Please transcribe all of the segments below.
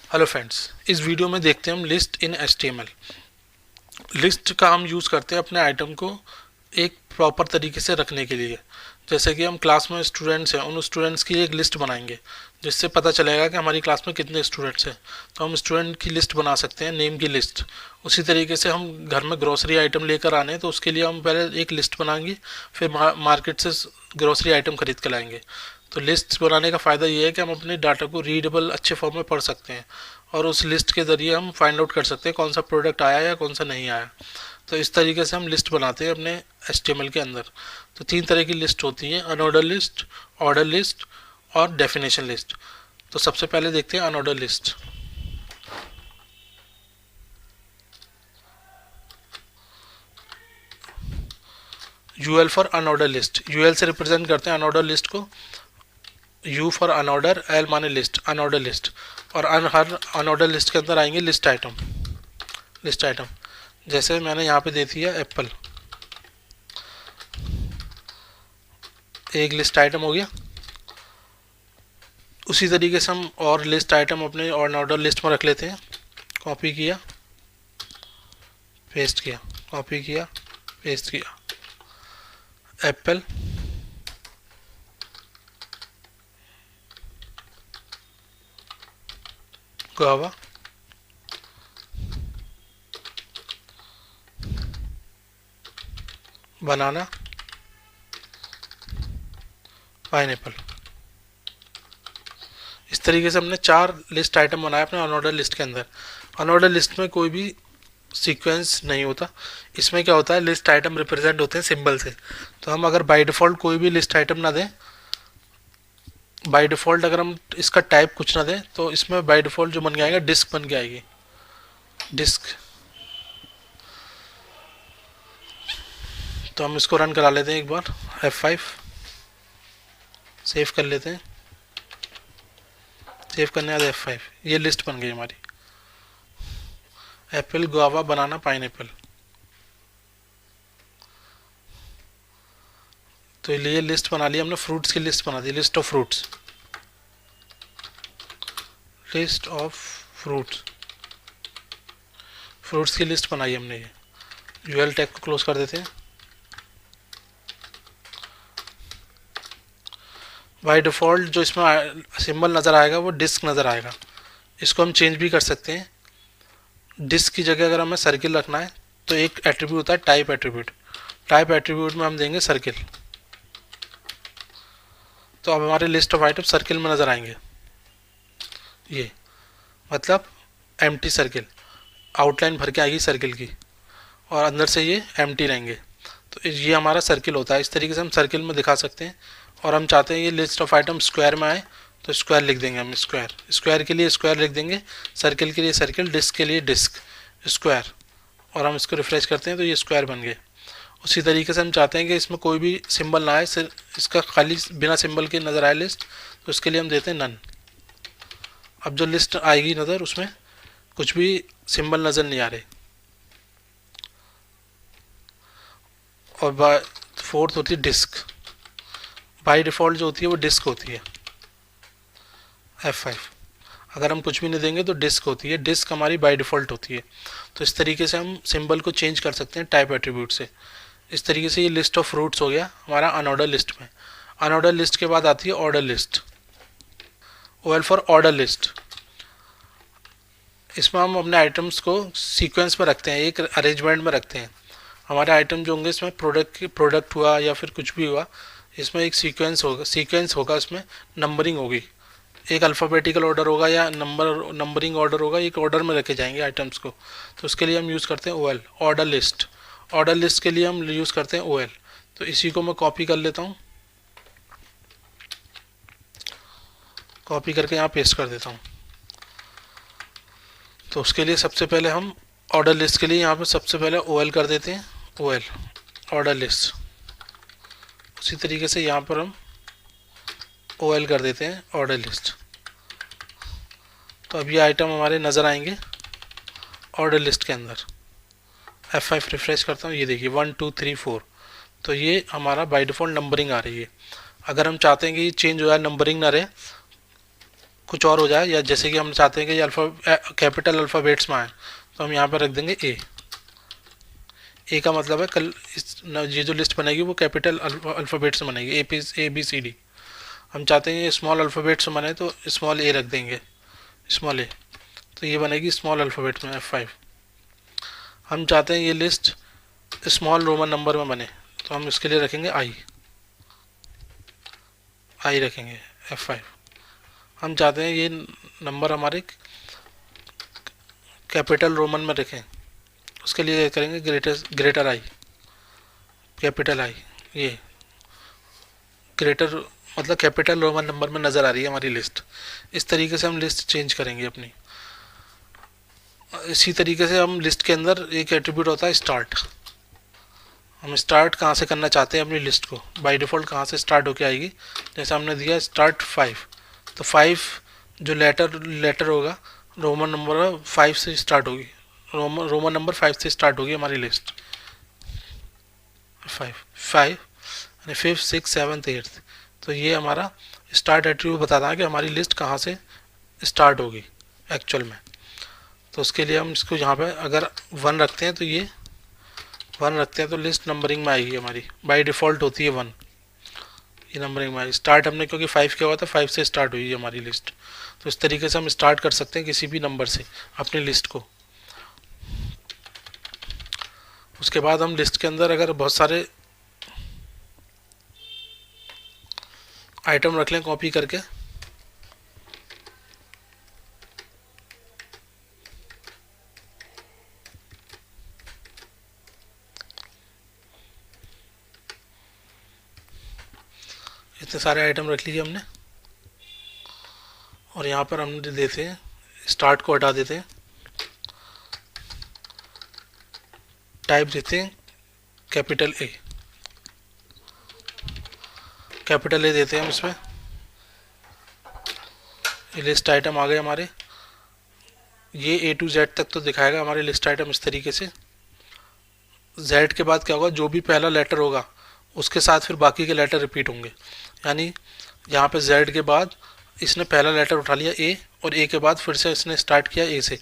Hello friends, इस video में देखते हैं हम लिस्ट इन HTML। लिस्ट का हम यूज़ करते हैं अपने आइटम को एक प्रॉपर तरीके से रखने के लिए। जैसे कि हम क्लास में स्टूडेंट्स हैं, उन स्टूडेंट्स की एक लिस्ट बनाएंगे जिससे पता चलेगा कि हमारी क्लास में कितने स्टूडेंट्स हैं। तो हम स्टूडेंट की लिस्ट बना सकते हैं, नेम की लिस्ट। उसी तरीके से हम घर में ग्रोसरी आइटम लेकर आने हैं तो उसके लिए हम पहले एक लिस्ट बनाएंगे, फिर मार्केट से ग्रोसरी आइटम खरीद कर लाएंगे। तो लिस्ट बनाने का फ़ायदा ये है कि हम अपने डाटा को रीडेबल अच्छे फॉर्म में पढ़ सकते हैं और उस लिस्ट के ज़रिए हम फाइंड आउट कर सकते हैं कौन सा प्रोडक्ट आया या कौन सा नहीं आया। तो इस तरीके से हम लिस्ट बनाते हैं अपने HTML के अंदर। तो 3 तरह की लिस्ट होती हैं, अनऑर्डर लिस्ट, ऑर्डर लिस्ट और डेफिनेशन लिस्ट। तो सबसे पहले देखते हैं unordered list. UL for unordered list, UL से रिप्रेजेंट करते हैं अनऑर्डर लिस्ट को। U फॉर अनऑर्डर, L माने लिस्ट, अनऑर्डर लिस्ट। और हर अनऑर्डर लिस्ट के अंदर आएंगे लिस्ट आइटम। लिस्ट आइटम जैसे मैंने यहाँ पे दे दिया एप्पल, एक लिस्ट आइटम हो गया। उसी तरीके से हम और लिस्ट आइटम अपने और ऑर्डर लिस्ट में रख लेते हैं। कॉपी किया, पेस्ट किया, कॉपी किया, पेस्ट किया। एप्पल, गुआवा, बनाना, पाइनएप्पल। इस तरीके से हमने 4 लिस्ट आइटम बनाए अपने अनऑर्डर लिस्ट के अंदर। अनऑर्डर लिस्ट में कोई भी सीक्वेंस नहीं होता। इसमें क्या होता है, लिस्ट आइटम रिप्रेजेंट होते हैं सिंबल से। तो हम अगर बाय डिफ़ॉल्ट कोई भी लिस्ट आइटम ना दें, बाय डिफ़ॉल्ट अगर हम इसका टाइप कुछ ना दें, तो इसमें बाय डिफ़ॉल्ट जो बन के आएगा डिस्क बन के आएगी, डिस्क। तो हम इसको रन करा लेते हैं एक बार, F5 सेव कर लेते हैं। सेव करने के बाद F5, ये लिस्ट बन गई हमारी, एप्पल, गुआवा, बनाना, पाइनएप्पल। तो ये लिस्ट बना ली हमने, फ्रूट्स की लिस्ट बना दी, list of fruits, list of fruits, fruits की लिस्ट बनाई हमने। ये UL टैग को क्लोज कर देते हैं। बाय डिफ़ॉल्ट जो इसमें सिंबल नज़र आएगा वो डिस्क नज़र आएगा। इसको हम चेंज भी कर सकते हैं। डिस्क की जगह अगर हमें सर्किल रखना है तो एक एट्रीब्यूट होता है टाइप एट्रीब्यूट। टाइप एट्रीब्यूट में हम देंगे सर्किल। तो अब हमारे लिस्ट ऑफ आइटम सर्किल में नज़र आएंगे। ये मतलब एम्प्टी सर्किल, आउटलाइन भर के आएगी सर्किल की और अंदर से ये एम्प्टी रहेंगे। तो ये हमारा सर्किल होता है। इस तरीके से हम सर्किल में दिखा सकते हैं। और हम चाहते हैं ये लिस्ट ऑफ आइटम स्क्वायर में आए तो स्क्वायर लिख देंगे हम, स्क्वायर। स्क्वायर के लिए स्क्वायर लिख देंगे, सर्किल के लिए सर्किल, डिस्क के लिए डिस्क, स्क्वायर। और हम इसको रिफ्रेश करते हैं तो ये स्क्वायर बन गए। उसी तरीके से हम चाहते हैं कि इसमें कोई भी सिंबल ना आए, सिर्फ इसका खाली बिना सिंबल के नज़र आए लिस्ट, तो उसके लिए हम देते हैं नन। अब जो लिस्ट आएगी नज़र, उसमें कुछ भी सिंबल नज़र नहीं आ रहे। और फोर्थ होती है डिस्क। बाय डिफ़ॉल्ट जो होती है वो डिस्क होती है, F5। अगर हम कुछ भी नहीं देंगे तो डिस्क होती है, डिस्क हमारी बाय डिफ़ॉल्ट होती है। तो इस तरीके से हम सिंबल को चेंज कर सकते हैं टाइप एट्रीब्यूट से। इस तरीके से ये लिस्ट ऑफ फ्रूट्स हो गया हमारा अनऑर्डर लिस्ट में। अनऑर्डर लिस्ट के बाद आती है order list, OL for order list. इसमें हम अपने आइटम्स को सीक्वेंस में रखते हैं, एक अरेंजमेंट में रखते हैं। हमारे आइटम जो होंगे इसमें प्रोडक्ट हुआ या फिर कुछ भी हुआ, इसमें एक सीक्वेंस होगा इसमें नंबरिंग होगी। एक अल्फ़ाबेटिकल ऑर्डर होगा या नंबरिंग ऑर्डर होगा, एक ऑर्डर में रखे जाएंगे आइटम्स को। तो उसके लिए हम यूज़ करते हैं OL, order list. Order list के लिए हम यूज़ करते हैं OL। तो इसी को मैं कॉपी कर लेता हूँ, कॉपी करके यहाँ पेस्ट कर देता हूँ। तो उसके लिए सबसे पहले हम ऑर्डर लिस्ट के लिए यहाँ पे सबसे पहले OL कर देते हैं, OL ऑर्डर लिस्ट। उसी तरीके से यहाँ पर हम OL कर देते हैं ऑर्डर लिस्ट। तो अब ये आइटम हमारे नज़र आएंगे ऑर्डर लिस्ट के अंदर। F5 रिफ्रेश करता हूँ, ये देखिए 1 2 3 4। तो ये हमारा बाय डिफ़ॉल्ट नंबरिंग आ रही है। अगर हम चाहते हैं कि ये चेंज हो जाए, नंबरिंग ना रहे, कुछ और हो जाए, या जैसे कि हम चाहते हैं कि ये कैपिटल अल्फ़ाबेट्स में आए, तो हम यहाँ पर रख देंगे ए का मतलब है कल ये जो लिस्ट बनेगी वो कैपिटल अल्फ़ाबेट्स में बनेगी, A B C D। हम चाहते हैं ये स्मॉल अल्फ़ाबेट्स में बने तो स्मॉल ए रख देंगे, स्मॉल ए, तो ये बनेगी स्मॉल अल्फ़ाबेट में F5। हम चाहते हैं ये लिस्ट स्मॉल रोमन नंबर में बने, तो हम इसके लिए रखेंगे आई रखेंगे F5। हम चाहते हैं ये नंबर हमारे कैपिटल रोमन में रखें, उसके लिए करेंगे ग्रेटर आई, कैपिटल आई। ये ग्रेटर मतलब कैपिटल रोमन नंबर में नज़र आ रही है हमारी लिस्ट। इस तरीके से हम लिस्ट चेंज करेंगे अपनी। इसी तरीके से हम लिस्ट के अंदर एक एट्रीब्यूट होता है स्टार्ट। हम स्टार्ट कहाँ से करना चाहते हैं अपनी लिस्ट को, बाय डिफ़ॉल्ट कहाँ से स्टार्ट होके आएगी। जैसे हमने दिया स्टार्ट 5, तो 5 जो लेटर होगा रोमन नंबर 5 से स्टार्ट होगी, रोमन नंबर 5 से स्टार्ट होगी हमारी लिस्ट। 5 यानी 5th 6th 7th 8th, तो ये हमारा स्टार्ट एट्रीब्यूट बताता है कि हमारी लिस्ट कहाँ से स्टार्ट होगी एक्चुअल में। तो उसके लिए हम इसको यहाँ पे अगर 1 रखते हैं तो ये 1 रखते हैं तो लिस्ट नंबरिंग में आएगी हमारी, बाय डिफ़ॉल्ट होती है 1, ये नंबरिंग में आएगी। स्टार्ट हमने क्योंकि 5 किया हुआ था, 5 से स्टार्ट हुई है हमारी लिस्ट। तो इस तरीके से हम स्टार्ट कर सकते हैं किसी भी नंबर से अपनी लिस्ट को। उसके बाद हम लिस्ट के अंदर अगर बहुत सारे आइटम रख लें कॉपी करके, इतने सारे आइटम रख लीजिए हमने, और यहाँ पर हम देते हैं स्टार्ट को हटा देते हैं, टाइप देते हैं कैपिटल ए देते हैं हम इसमें। ये लिस्ट आइटम आ गए हमारे, ये A to Z तक तो दिखाएगा हमारे लिस्ट आइटम इस तरीके से। Z के बाद क्या होगा, जो भी पहला लेटर होगा उसके साथ फिर बाकी के लेटर रिपीट होंगे। यानी यहाँ पे Z के बाद इसने पहला लेटर उठा लिया A, और A के बाद फिर से इसने स्टार्ट किया A से,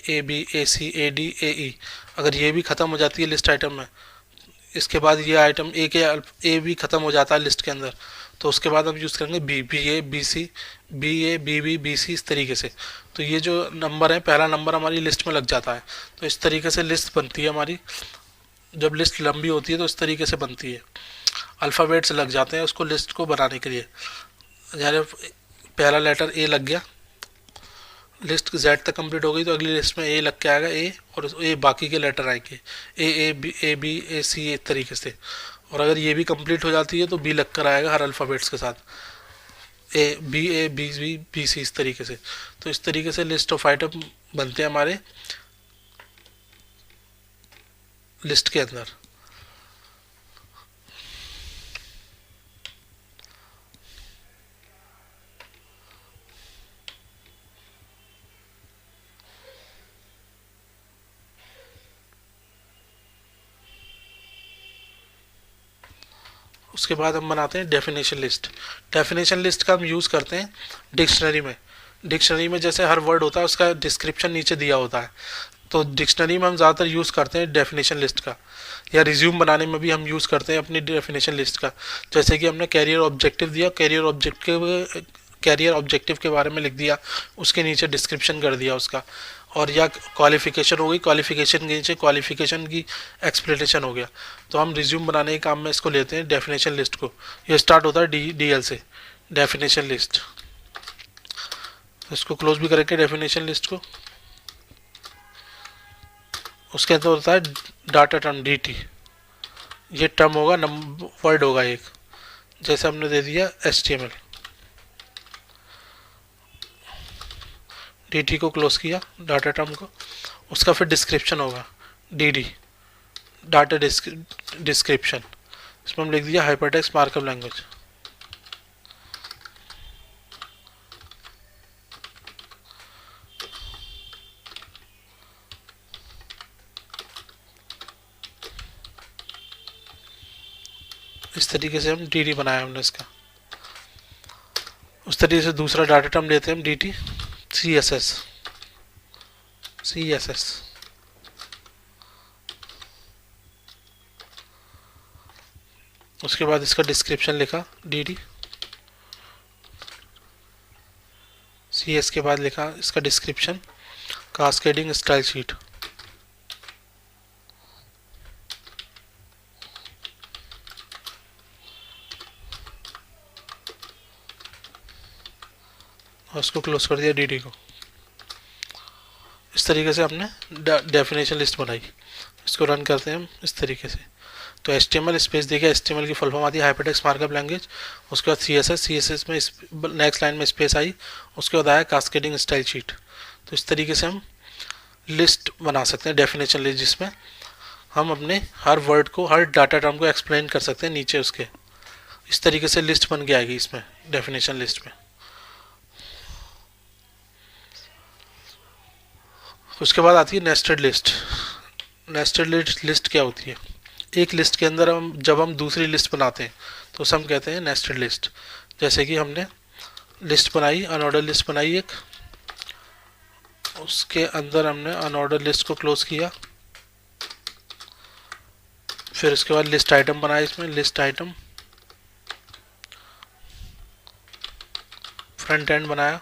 A B A C A D A E। अगर ये भी ख़त्म हो जाती है लिस्ट आइटम में, इसके बाद ये आइटम A भी ख़त्म हो जाता है लिस्ट के अंदर, तो उसके बाद हम यूज़ करेंगे B A B C इस तरीके से। तो ये जो नंबर है पहला नंबर हमारी लिस्ट में लग जाता है। तो इस तरीके से लिस्ट बनती है हमारी। जब लिस्ट लंबी होती है तो इस तरीके से बनती है, अल्फ़ाबेट्स लग जाते हैं उसको लिस्ट को बनाने के लिए। यानी पहला लेटर A लग गया, लिस्ट Z तक कंप्लीट हो गई, तो अगली लिस्ट में A लग के आएगा A, और A बाकी के लेटर आएंगे A B A C इस तरीके से। और अगर ये भी कंप्लीट हो जाती है तो B लग कर आएगा हर अल्फ़ाबेट्स के साथ, A B C इस तरीके से। तो इस तरीके से लिस्ट ऑफ आइटम बनते हैं हमारे लिस्ट के अंदर। उसके बाद हम बनाते हैं डेफिनेशन लिस्ट। डेफिनेशन लिस्ट का हम यूज़ करते हैं डिक्शनरी में। डिक्शनरी में जैसे हर वर्ड होता है उसका डिस्क्रिप्शन नीचे दिया होता है, तो डिक्शनरी में हम ज़्यादातर यूज़ करते हैं डेफिनेशन लिस्ट का। या रिज्यूम बनाने में भी हम यूज़ करते हैं अपनी डेफिनेशन लिस्ट का। जैसे कि हमने कैरियर ऑब्जेक्टिव दिया, कैरियर ऑब्जेक्टिव के बारे में लिख दिया, उसके नीचे डिस्क्रिप्शन कर दिया उसका। और या क्वालिफ़िकेशन हो गई, क्वालिफ़िकेशन के नीचे क्वालिफ़िकेशन की एक्सप्लेनेशन हो गया। तो हम रिज्यूम बनाने के काम में इसको लेते हैं डेफिनेशन लिस्ट को। ये स्टार्ट होता है DL से, डेफिनेशन लिस्ट। इसको क्लोज भी करेंगे डेफिनेशन लिस्ट को। उसके अंदर होता है डाटा टर्म DT। ये टर्म होगा, वर्ड होगा एक, जैसे हमने दे दिया HTML। DT को क्लोज किया, डाटा टर्म को। उसका फिर डिस्क्रिप्शन होगा DD, डाटा डिस्क्रिप्शन। इसमें हम लिख दिया हाइपरटेक्स्ट मार्कअप लैंग्वेज। इस तरीके से हम DD बनाया हमने इसका। तरीके से दूसरा डाटा टर्म लेते हैं हम dt css। उसके बाद इसका डिस्क्रिप्शन लिखा dd cs के बाद लिखा इसका डिस्क्रिप्शन कास्केडिंग स्टाइल शीट। और उसको क्लोज कर दिया dd को। इस तरीके से हमने डेफिनेशन लिस्ट बनाई। इसको रन करते हैं हम इस तरीके से। तो HTML स्पेस देखिए, HTML की फुल फॉर्म आती है हाइपरटेक्स्ट मार्कअप लैंग्वेज। उसके बाद CSS में नेक्स्ट लाइन में स्पेस आई। उसके बाद आया कास्केडिंग स्टाइल शीट। तो इस तरीके से हम लिस्ट बना सकते हैं, डेफिनेशन लिस्ट, जिसमें हम अपने हर वर्ड को, हर डाटा टर्म को एक्सप्लेन कर सकते हैं नीचे उसके। इस तरीके से लिस्ट बन के आएगी इसमें, डेफिनेशन लिस्ट में। उसके बाद आती है नेस्टेड लिस्ट। नेस्टेड लिस्ट क्या होती है? एक लिस्ट के अंदर जब हम दूसरी लिस्ट बनाते हैं तो उसे हम कहते हैं नेस्टेड लिस्ट। जैसे कि हमने लिस्ट बनाई, अनऑर्डर लिस्ट बनाई एक, उसके अंदर हमने अनऑर्डर लिस्ट को क्लोज किया। फिर उसके बाद लिस्ट आइटम बनाया, इसमें लिस्ट आइटम फ्रंट एंड बनाया।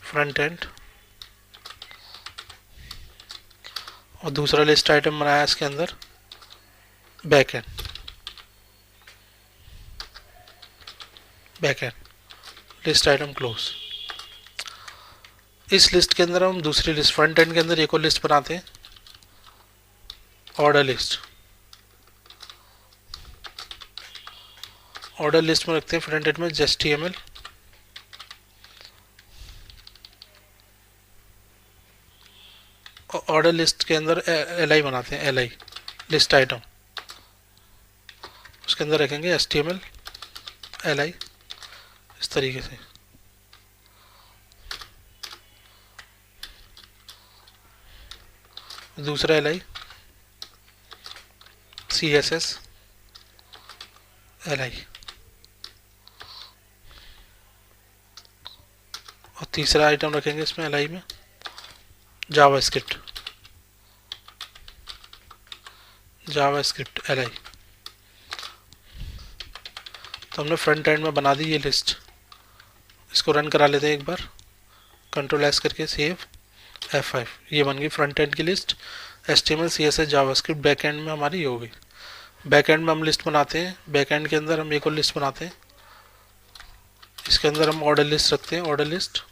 फ्रंट एंड और दूसरा लिस्ट आइटम बनाया इसके अंदर back and. List item close. इस लिस्ट के अंदर हम दूसरी लिस्ट, फ्रंट एंड के अंदर एक और लिस्ट बनाते हैं, ऑर्डर लिस्ट। ऑर्डर लिस्ट में रखते हैं फ्रंट एंड में HTML। ऑर्डर लिस्ट के अंदर LI बनाते हैं, LI लिस्ट आइटम। उसके अंदर रखेंगे HTML LI इस तरीके से। दूसरा LI CSS LI और तीसरा आइटम रखेंगे इसमें LI में जावास्क्रिप्ट LI। तो हमने फ्रंट एंड में बना दी ये लिस्ट। इसको रन करा लेते हैं एक बार, Ctrl+S करके, सेव F5। ये बन गई फ्रंट एंड की list. HTML CSS JavaScript back and में हमारी हो गई। बैक एंड में हम लिस्ट बनाते हैं, बैक एंड के अंदर हम एक और लिस्ट बनाते हैं। इसके अंदर हम ऑर्डर लिस्ट रखते हैं, ऑर्डर लिस्ट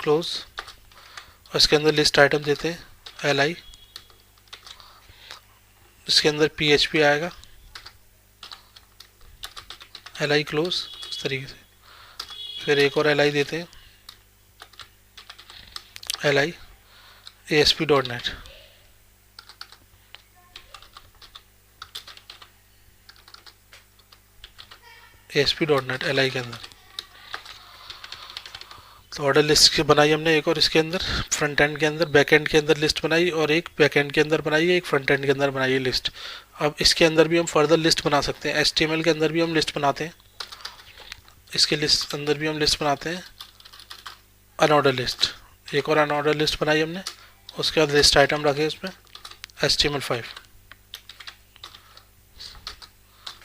क्लोज। और इसके अंदर लिस्ट आइटम देते हैं LI। इसके अंदर PHP आएगा, LI क्लोज इस तरीके से। फिर एक और LI देते हैं, LI ASP.NET। ASP.NET LI के अंदर। तो ऑर्डर लिस्ट बनाई हमने एक, और इसके अंदर फ्रंट एंड के अंदर, बैक एंड के अंदर लिस्ट बनाई, और एक बैक एंड के अंदर बनाई है, एक फ्रंट एंड के अंदर बनाई है लिस्ट। अब इसके अंदर भी हम फर्दर लिस्ट बना सकते हैं। HTML के अंदर भी हम लिस्ट बनाते हैं, इसके लिस्ट अंदर भी हम लिस्ट बनाते हैं, अनऑर्डर लिस्ट। एक और अनऑर्डर लिस्ट बनाई हमने। उसके बाद लिस्ट आइटम रखे उसमें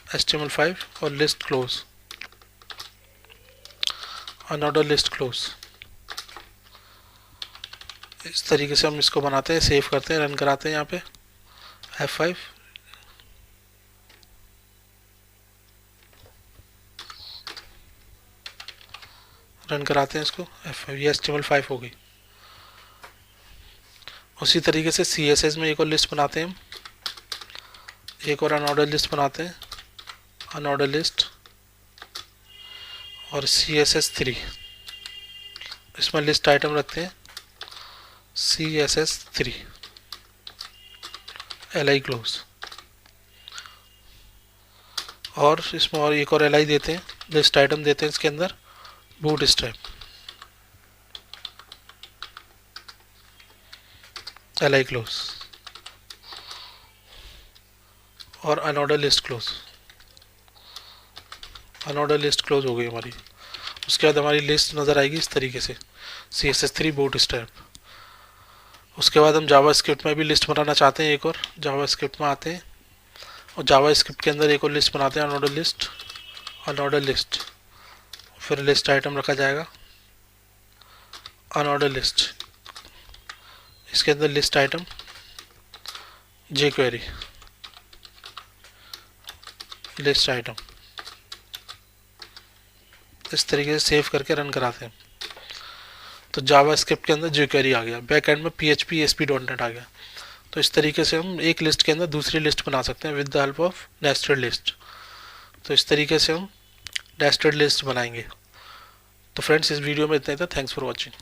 HTML5 और list close, unordered list close. इस तरीके से हम इसको बनाते हैं, सेव करते हैं, रन कराते हैं यहाँ पे F5। रन कराते हैं इसको F5। ये HTML5 हो गई। उसी तरीके से CSS में एक और लिस्ट बनाते हैं हम, एक और अनऑर्डर लिस्ट बनाते हैं, अनऑर्डर लिस्ट और CSS3। इसमें लिस्ट आइटम रखते हैं CSS3 LI क्लोज। और इसमें और एक और LI देते हैं, लिस्ट आइटम देते हैं इसके अंदर बूटस्ट्रैप LI क्लोज। और unordered list close. Unordered list close हो गई हमारी। उसके बाद हमारी लिस्ट नज़र आएगी इस तरीके से, CSS3 बूटस्ट्रैप। उसके बाद हम जावा स्क्रिप्ट में भी लिस्ट बनाना चाहते हैं एक और। जावा स्क्रिप्ट में आते हैं और जावा स्क्रिप्ट के अंदर एक और लिस्ट बनाते हैं, अनऑर्डर लिस्ट। अनऑर्डर लिस्ट, फिर लिस्ट आइटम रखा जाएगा अनऑर्डर लिस्ट। इसके अंदर list item jQuery list item. इस तरीके से सेव करके रन कराते हैं। तो जावा स्क्रिप्ट के अंदर jQuery आ गया, बैक एंड में PHP ASP.NET आ गया। तो इस तरीके से हम एक लिस्ट के अंदर दूसरी लिस्ट बना सकते हैं with the help of nested list. तो इस तरीके से हम नेस्टेड लिस्ट बनाएंगे। तो फ्रेंड्स, इस वीडियो में इतना ही था। Thanks for watching.